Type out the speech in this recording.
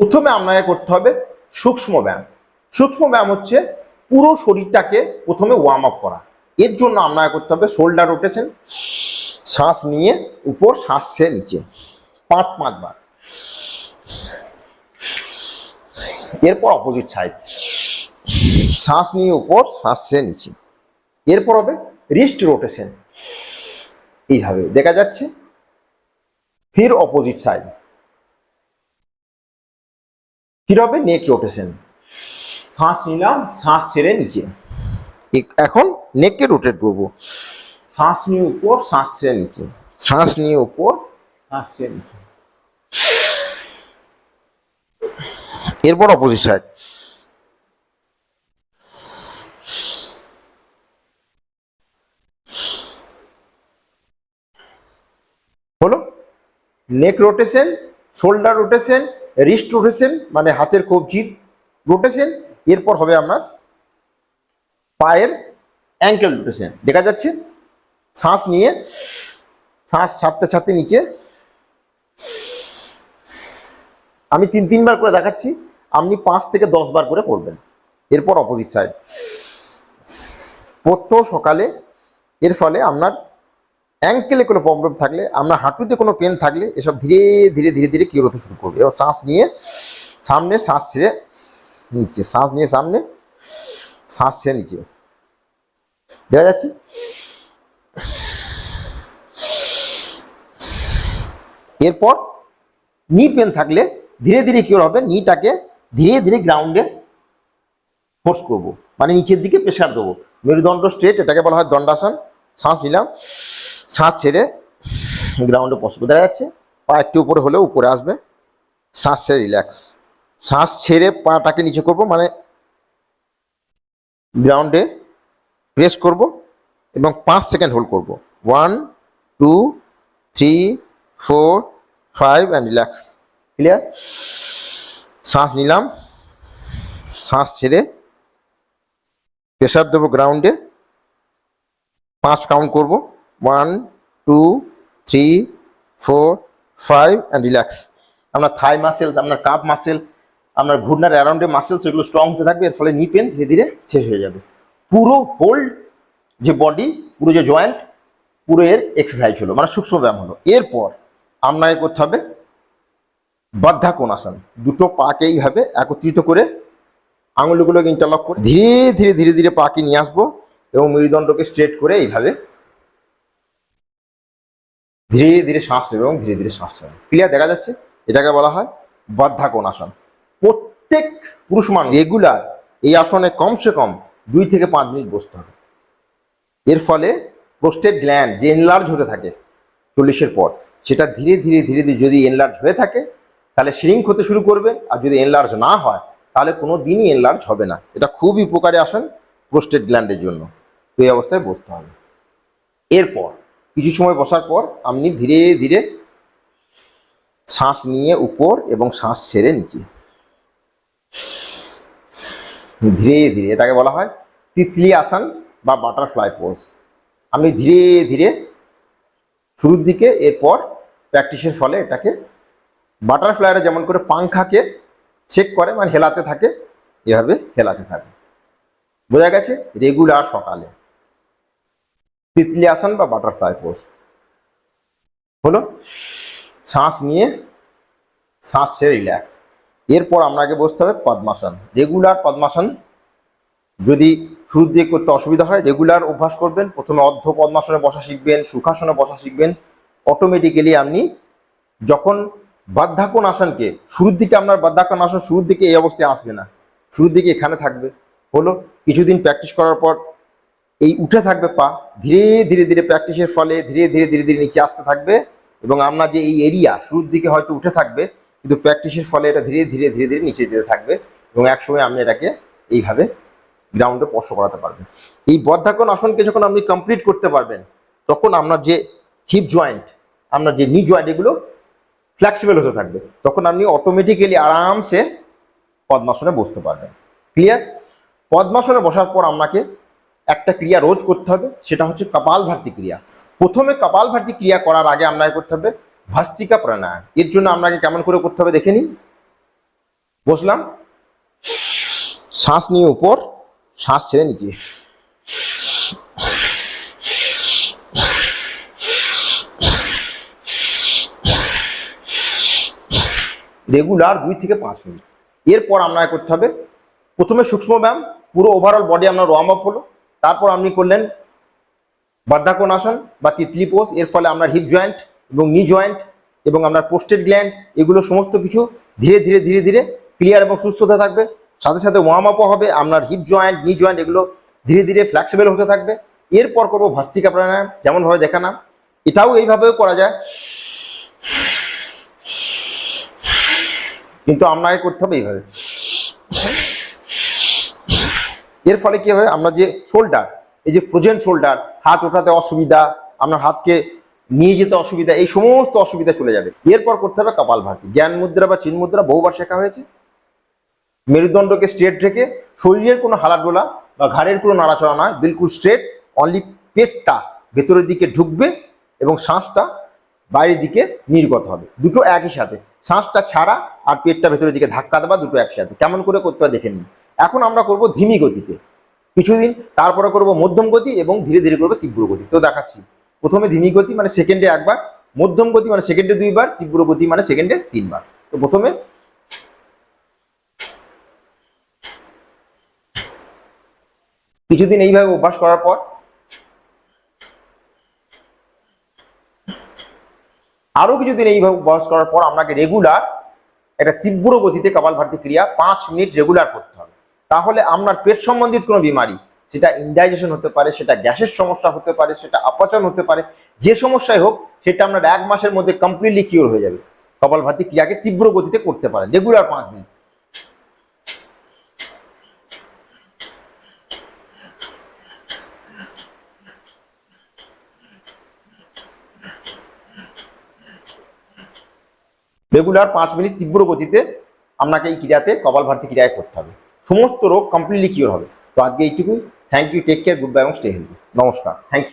প্রথমে আপনাকে করতে হবে সূক্ষ্ম ব্যায়াম। সূক্ষ্ম ব্যায়াম হচ্ছে পুরো শরীরটাকে প্রথমে ওয়ার্ম আপ করা। এর জন্য আপনাকে করতে হবে শোল্ডার রোটেশন, শ্বাস নিয়ে উপর, শ্বাস ছেড়ে নিচে 5 বার। এরপর অপোজিট সাইড, শ্বাস নিয়ে উপর, শ্বাস ছেড়ে নিচে। এরপর হবে রিস্ট রোটেশন, এইভাবে দেখা যাচ্ছে। ফির অপোজিট সাইড, ফির হবে নেক রোটেশন, শ্বাস নিলাম, শ্বাস ছেড়ে নিচে। এখন নেককে রোটেট করবো, শ্বাস নিয়ে উপর, শ্বাস ছেড়ে নিচে, শ্বাস নিয়ে উপর, শ্বাস ছেড়ে নিচে। এরপর অপোজিট সাইড, হলো neck rotation, shoulder rotation, wrist rotation মানে হাতের কবজির রোটেশন। এরপর হবে আপনার পায়ের অ্যাঙ্কেল রোটেশন, দেখা যাচ্ছে। শ্বাস নিয়ে, শ্বাস ছাড়তে ছাড়তে নিচে। আমি 3 বার করে দেখাচ্ছি, আপনি 5 থেকে 10 বার করে করবেন। এরপর অপোজিট সাইড, প্রত্যহ সকালে। এর ফলে আপনার অ্যাঙ্কেলে কোনো প্রবলেম থাকলে, আপনার হাঁটুতে কোনো পেন থাকলে, এসব ধীরে ধীরে ধীরে ধীরে কিওর হতে শুরু করবে। এবার শ্বাস নিয়ে সামনে, শ্বাস ছেড়ে নিচে, শ্বাস নিয়ে সামনে, শ্বাস ছেড়ে নিচে, দেখা যাচ্ছে। এরপর নি পেন থাকলে ধীরে ধীরে কিওর হবে, নিটাকে ধীরে ধীরে গ্রাউন্ডে ফোর্স করবো, মানে নিচের দিকে প্রেশার দেবো। মেরুদণ্ড স্ট্রেট, এটাকে বলা হয় দণ্ডাসন। শ্বাস নিলাম, শ্বাস ছেড়ে গ্রাউন্ডে পৌঁছবো, দেখা যাচ্ছে। পা একটু উপরে হলেও উপরে আসবে, শ্বাস ছেড়ে রিল্যাক্স। শ্বাস ছেড়ে পাটাকে নিচে করব, মানে গ্রাউন্ডে প্রেস করব এবং 5 সেকেন্ড হোল্ড করব। 1 2 3 4 5 অ্যান্ড রিল্যাক্স। ক্লিয়ার? শ্বাস নিলাম, শ্বাস ছেড়ে প্রেশার দেবো গ্রাউন্ডে, 5 কাউন্ট করব। 1 2 3 4 5 অ্যান্ড রিল্যাক্স। আপনার থাই মাসেল, আপনার কাপ মাসেল, আপনার ঘূর্ণার অ্যারাউন্ডে মাসেলস, এগুলো স্ট্রং হতে থাকবে। এর ফলে নি পেন ধীরে ধীরে শেষ হয়ে যাবে। পুরো হোল যে বডি, পুরো যে জয়েন্ট, পুরো এর এক্সারসাইজ হলো, মানে সূক্ষ্ম ব্যায়াম হলো। এরপর আপনাকে করতে হবে বদ্ধাকোনাসন। দুটো পাকে এইভাবে একত্রিত করে আঙুলগুলোকে ইন্টারলক করে ধীরে ধীরে ধীরে ধীরে পাকে নিয়ে আসবো এবং মেরুদণ্ডকে স্ট্রেট করে এইভাবে ধীরে ধীরে শ্বাস নেবে এবং ধীরে ধীরে শ্বাস ছাড়বে। ক্লিয়ার? দেখা যাচ্ছে? এটাকে বলা হয় বদ্ধাকোনাসন। প্রত্যেক পুরুষ মানুষ রেগুলার এই আসনে কমসে কম 2 থেকে 5 মিনিট বসতে হবে। এর ফলে প্রোস্টেট গ্ল্যান্ড যে এনলার্জ হতে থাকে 40-এর পর, সেটা ধীরে ধীরে ধীরে ধীরে যদি এনলার্জ হয়ে থাকে তাহলে শ্রিঙ্ক হতে শুরু করবে, আর যদি এনলার্জ না হয় তাহলে কোনো দিনই এনলার্জ হবে না। এটা খুবই উপকারী আসন প্রোস্টেট গ্ল্যান্ডের জন্য। তো এই অবস্থায় বসতে হবে। এরপর কিছু সময় বসার পর আপনি ধীরে ধীরে শ্বাস নিয়ে উপর এবং শ্বাস ছেড়ে নিচে, ধীরে ধীরে, এটাকে বলা হয় তিতলি আসন বা বাটারফ্লাই পোজ। আপনি ধীরে ধীরে শুরুর দিকে, এরপর প্র্যাকটিসের ফলে এটাকে বাটারফ্লাইরা যেমন করে পাংখাকে চেক করে, মানে হেলাতে থাকে, এভাবে হেলাতে থাকে। বোঝা গেছে? রেগুলার সকালে তিতলি আসন বা বাটারফ্লাই পোজ হলো। শ্বাস নিয়ে শ্বাস ছেড়ে রিল্যাক্স। এরপর আপনাকে বসতে হবে পদ্মাসন। রেগুলার পদ্মাসন যদি শুরুর দিকে করতে অসুবিধা হয়, রেগুলার অভ্যাস করবেন। প্রথমে অর্ধ পদ্মাসনে বসা শিখবেন, সুখাসনে বসা শিখবেন। অটোমেটিক্যালি আপনি যখন বদ্ধাকোনাসনকে শুরুর দিকে, আপনার বদ্ধাকোনাসন শুরুর দিকে এই অবস্থায় আসবে না, শুরুর দিকে এখানে থাকবে। হলো কিছুদিন প্র্যাকটিস করার পর এই উঠে থাকবে পা, ধীরে ধীরে ধীরে প্র্যাকটিসের ফলে ধীরে ধীরে ধীরে ধীরে নিচে আসতে থাকবে। এবং আপনার যে এই এরিয়া শুরুর দিকে হয়তো উঠে থাকবে, কিন্তু প্র্যাকটিসের ফলে এটা ধীরে ধীরে ধীরে ধীরে নিচে যেতে থাকবে এবং একসময় আপনি এটাকে এইভাবে গ্রাউন্ডে স্পর্শ করাতে পারবেন। এই বদ্ধাকোনাসনকে যখন আপনি কমপ্লিট করতে পারবেন, তখন আপনার যে হিপ জয়েন্ট, আপনার যে নি জয়েন্ট, এগুলো ফ্লেক্সিবল হতে থাকবে। তখন আপনি অটোমেটিক্যালি আরামসে পদ্মাসনে বসতে পারবেন। ক্লিয়ার? পদ্মাসনে বসার পর আপনাকে একটা ক্রিয়া রোজ করতে হবে, সেটা হচ্ছে কপালভাতি ক্রিয়া। প্রথমে কপালভাতি ক্রিয়া করার আগে আপনাকে করতে হবে ভস্ত্রিকা প্রাণায়াম। এর জন্য আপনাকে কেমন করে করতে হবে দেখে নিন। বসলাম, শ্বাস নিয়ে উপর, শ্বাস ছেড়ে নিচে। রেগুলার 2 থেকে 5 মিনিট। এরপর আপনাকে করতে হবে প্রথমে সূক্ষ্ম ব্যায়াম, পুরো ওভারঅল বডি আপনার ওয়ার্ম আপ হলো। তারপর আপনি করলেন বদ্ধাকোনাসন বা তিতলি পোজ। এর ফলে আপনার হিপ জয়েন্ট এবং নি জয়েন্ট এবং আপনার পোস্টেড গ্ল্যান্ড এগুলো সমস্ত কিছু ধীরে ধীরে ধীরে ধীরে ক্লিয়ার এবং সুস্থ হতে থাকবে। সাথে সাথে ওয়ার্ম আপও হবে, আপনার হিপ জয়েন্ট নি জয়েন্ট এগুলো ধীরে ধীরে ফ্লেক্সিবল হতে থাকবে। এরপর করবো ভস্ত্রিকা প্রাণায়াম, যেমনভাবে দেখালাম। এটাও এইভাবেও করা যায়, কিন্তু আপনাকে করতে হবে এইভাবে। এর ফলে কি হবে, আপনার যে শোল্ডার, এই যে ফ্রোজেন শোল্ডার, হাত ওঠাতে অসুবিধা, আপনার হাতকে নিয়ে যেতে অসুবিধা, এই সমস্ত অসুবিধা চলে যাবে। এরপর করতে হবে কপালভাতি। জ্ঞান মুদ্রা বা চিন মুদ্রা বহুবার শেখা হয়েছে। মেরুদণ্ডকে স্ট্রেট রেখে, শরীরের কোনো হালাডোলা বা ঘাড়ের কোনো নাড়াচড়া নয়, বিলকুল স্ট্রেট, অনলি পেটটা ভেতরের দিকে ঢুকবে এবং শ্বাসটা বাইরের দিকে নির্গত হবে। দুটো একই সাথে, শ্বাসটা ছাড়া আর পেটটা ভেতরের দিকে ধাক্কা দেওয়া, দুটো একসাথে। কেমন করে করতে হয় দেখে নিন। এখন আমরা করব ধিমি গতিতে কিছুদিন, তারপরে করব মধ্যম গতি এবং ধীরে ধীরে করবো তীব্র গতি। তো দেখাচ্ছি। প্রথমে ধিমি গতি মানে সেকেন্ডে একবার, মধ্যম গতি মানে সেকেন্ডে 2 বার, তীব্র গতি মানে সেকেন্ডে 3 বার। তো প্রথমে কিছুদিন এইভাবে অভ্যাস করার পর আরো কিছুদিন এইভাবে অভ্যাস করার পর আপনাকে রেগুলার একটা তীব্র গতিতে কপালভাতি ক্রিয়া 5 মিনিট রেগুলার করতে হবে। তাহলে আপনার পেট সম্বন্ধিত কোনো বিমারি, সেটা ইনডাইজেশন হতে পারে, সেটা গ্যাসের সমস্যা হতে পারে, সেটা অপচন হতে পারে, যে সমস্যাই হোক, সেটা আপনার 1 মাসের মধ্যে কমপ্লিটলি কিওর হয়ে যাবে। কপালভাতি ক্রিয়াকে তীব্র গতিতে করতে পারেন রেগুলার 5 মিনিট। রেগুলার 5 মিনিট তীব্র গতিতে আপনাকে এই ক্রিয়াতে কপালভাতি ক্রিয়ায় করতে হবে। সমস্ত রোগ কমপ্লিটলি কিওর হবে। তো আজকে এইটুকুই। Thank you, take care, good bye এবং স্টে হেলদি। নমস্কার, থ্যাংক ইউ।